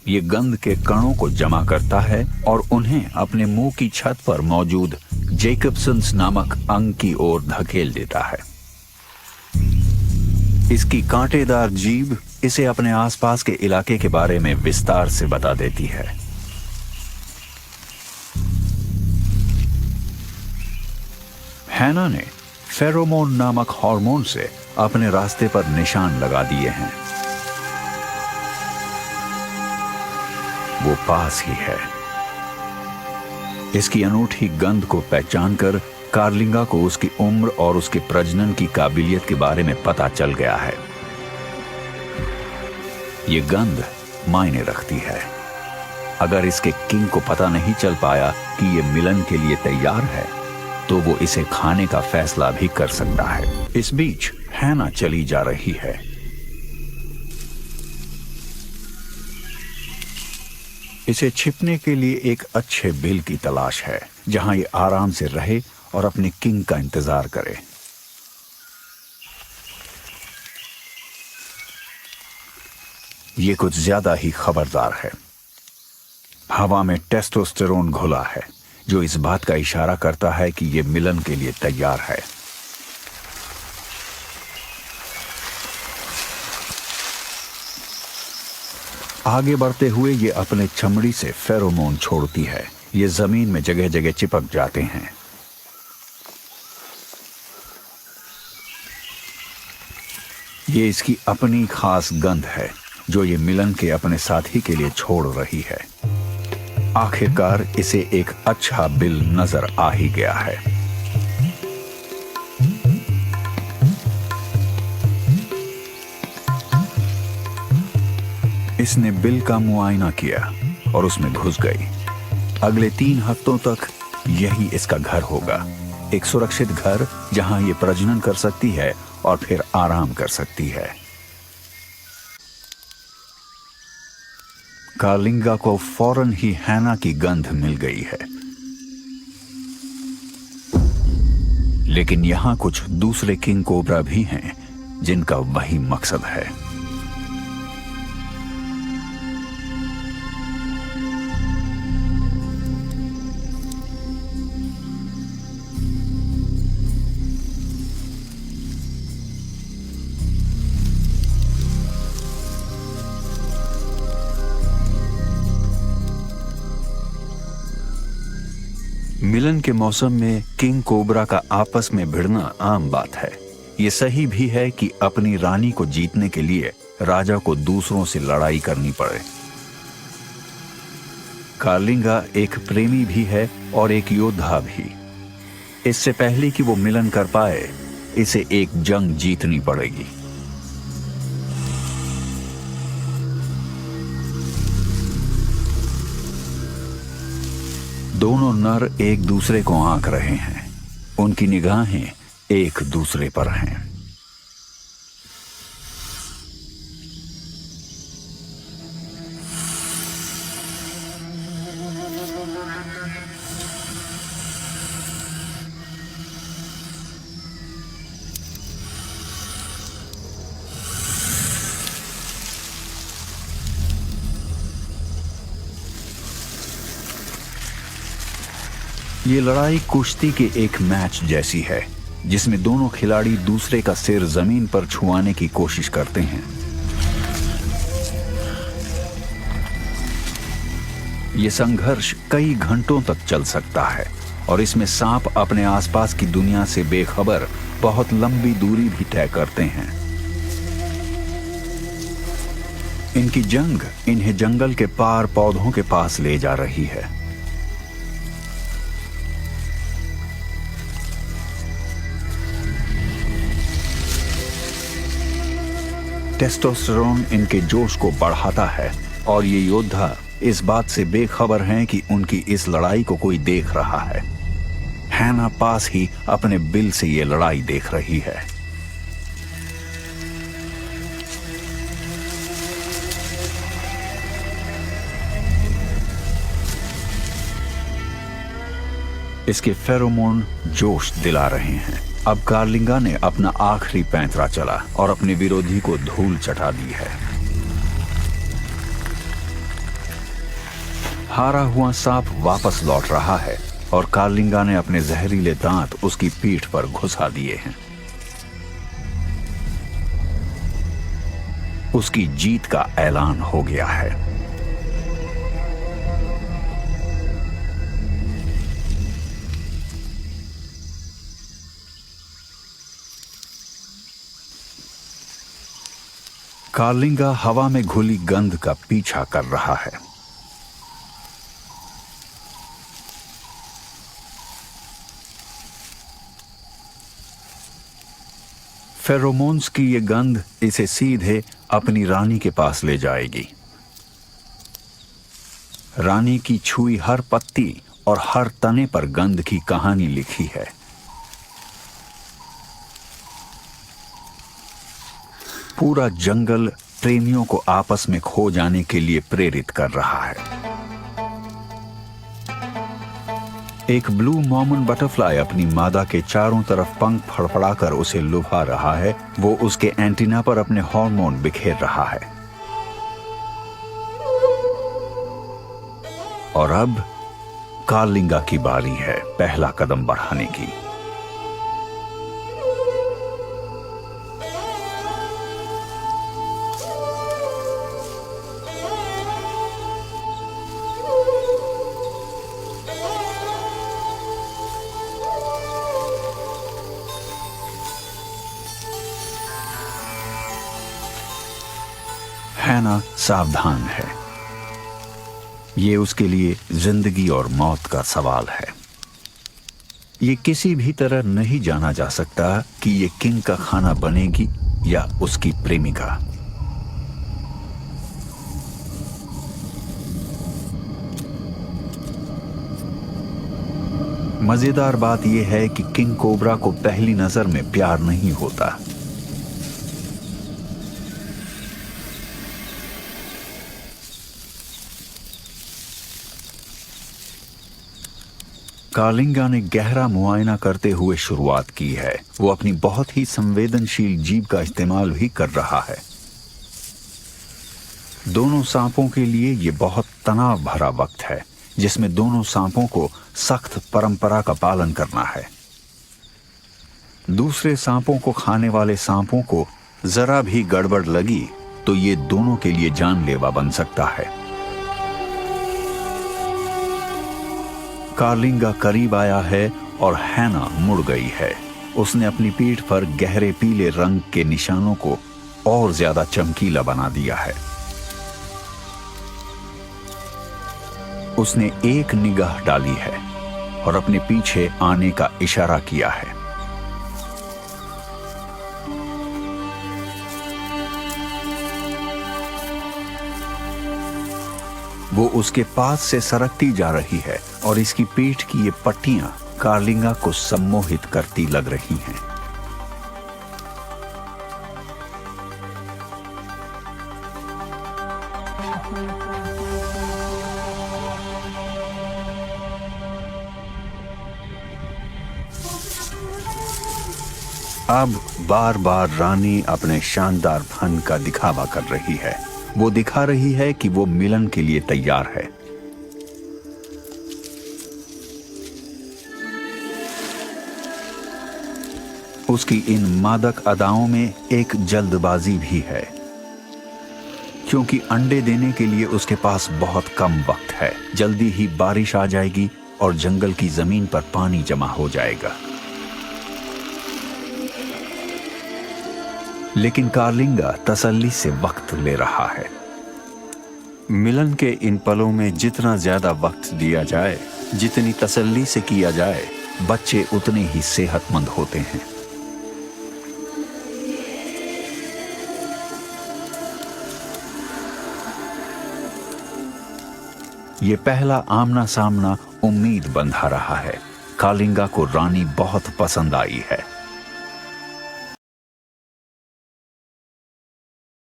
ये गंध के कणों को जमा करता है और उन्हें अपने मुंह की छत पर मौजूद जैकबसन्स नामक अंग की ओर धकेल देता है। इसकी कांटेदार जीभ इसे अपने आसपास के इलाके के बारे में विस्तार से बता देती है। हैना ने फेरोमोन नामक हार्मोन से अपने रास्ते पर निशान लगा दिए हैं। वो पास ही है। इसकी अनूठी गंध को पहचान कर कार्लिंगा को उसकी उम्र और उसके प्रजनन की काबिलियत के बारे में पता चल गया है। ये गंध मायने रखती है। अगर इसके किंग को पता नहीं चल पाया कि ये मिलन के लिए तैयार है, तो वो इसे खाने का फैसला भी कर सकता है। इस बीच हैना चली जा रही है। इसे छिपने के लिए एक अच्छे बिल की तलाश है, जहां ये आराम से रहे और अपने किंग का इंतजार करे। ये कुछ ज्यादा ही खबरदार है। हवा में टेस्टोस्टेरोन घुला है, जो इस बात का इशारा करता है कि ये मिलन के लिए तैयार है। आगे बढ़ते हुए ये अपने चमड़ी से फेरोमोन छोड़ती है। ये जमीन में जगह जगह चिपक जाते हैं। ये इसकी अपनी खास गंध है, जो ये मिलन के अपने साथी के लिए छोड़ रही है। आखिरकार इसे एक अच्छा बिल नजर आ ही गया है। इसने बिल का मुआयना किया और उसमें घुस गई। अगले 3 हफ्तों तक यही इसका घर होगा, एक सुरक्षित घर जहां ये प्रजनन कर सकती है और फिर आराम कर सकती है। कार्लिंगा को फौरन ही हैना की गंध मिल गई है, लेकिन यहां कुछ दूसरे किंग कोबरा भी हैं जिनका वही मकसद है। मिलन के मौसम में किंग कोबरा का आपस में भिड़ना आम बात है। ये सही भी है कि अपनी रानी को जीतने के लिए राजा को दूसरों से लड़ाई करनी पड़े। कार्लिंगा एक प्रेमी भी है और एक योद्धा भी। इससे पहले कि वो मिलन कर पाए, इसे एक जंग जीतनी पड़ेगी। दोनों नर एक दूसरे को आंक रहे हैं। उनकी निगाहें एक दूसरे पर हैं। ये लड़ाई कुश्ती के एक मैच जैसी है, जिसमें दोनों खिलाड़ी दूसरे का सिर जमीन पर छुआने की कोशिश करते हैं। ये संघर्ष कई घंटों तक चल सकता है और इसमें सांप अपने आसपास की दुनिया से बेखबर बहुत लंबी दूरी भी तय करते हैं। इनकी जंग इन्हें जंगल के पार पौधों के पास ले जा रही है। टेस्टोस्टेरोन इनके जोश को बढ़ाता है और ये योद्धा इस बात से बेखबर हैं कि उनकी इस लड़ाई को कोई देख रहा है। हैना पास ही अपने बिल से ये लड़ाई देख रही है। इसके फेरोमोन जोश दिला रहे हैं। अब कार्लिंगा ने अपना आखिरी पैंतरा चला और अपने विरोधी को धूल चटा दी है। हारा हुआ सांप वापस लौट रहा है और कार्लिंगा ने अपने जहरीले दांत उसकी पीठ पर घुसा दिए हैं। उसकी जीत का ऐलान हो गया है। कार्लिंगा हवा में घुली गंध का पीछा कर रहा है। फेरोमोन्स की ये गंध इसे सीधे अपनी रानी के पास ले जाएगी। रानी की छुई हर पत्ती और हर तने पर गंध की कहानी लिखी है। पूरा जंगल प्रेमियों को आपस में खो जाने के लिए प्रेरित कर रहा है। एक ब्लू मॉर्मन बटरफ्लाई अपनी मादा के चारों तरफ पंख फड़फड़ाकर उसे लुभा रहा है। वो उसके एंटीना पर अपने हार्मोन बिखेर रहा है। और अब कार्लिंगा की बारी है पहला कदम बढ़ाने की। हैना सावधान है। ये उसके लिए जिंदगी और मौत का सवाल है। ये किसी भी तरह नहीं जाना जा सकता कि ये किंग का खाना बनेगी या उसकी प्रेमिका। मजेदार बात यह है कि किंग कोबरा को पहली नजर में प्यार नहीं होता। कार्लिंगा ने गहरा मुआयना करते हुए शुरुआत की है। वो अपनी बहुत ही संवेदनशील जीभ का इस्तेमाल भी कर रहा है। दोनों सांपों के लिए ये बहुत तनाव भरा वक्त है, जिसमें दोनों सांपों को सख्त परंपरा का पालन करना है। दूसरे सांपों को खाने वाले सांपों को जरा भी गड़बड़ लगी तो ये दोनों के लिए जानलेवा बन सकता है। कार्लिंगा करीब आया है और हैना मुड़ गई है। उसने अपनी पीठ पर गहरे पीले रंग के निशानों को और ज्यादा चमकीला बना दिया है। उसने एक निगाह डाली है और अपने पीछे आने का इशारा किया है। वो उसके पास से सरकती जा रही है और इसकी पीठ की ये पट्टियां कार्लिंगा को सम्मोहित करती लग रही हैं। अब बार बार रानी अपने शानदार फन का दिखावा कर रही है। वो दिखा रही है कि वो मिलन के लिए तैयार है। उसकी इन मादक अदाओं में एक जल्दबाजी भी है, क्योंकि अंडे देने के लिए उसके पास बहुत कम वक्त है। जल्दी ही बारिश आ जाएगी और जंगल की जमीन पर पानी जमा हो जाएगा। लेकिन कार्लिंगा तसल्ली से वक्त ले रहा है। मिलन के इन पलों में जितना ज्यादा वक्त दिया जाए, जितनी तसल्ली से किया जाए, बच्चे उतने ही सेहतमंद होते हैं। ये पहला आमना सामना उम्मीद बंधा रहा है। कार्लिंगा को रानी बहुत पसंद आई है।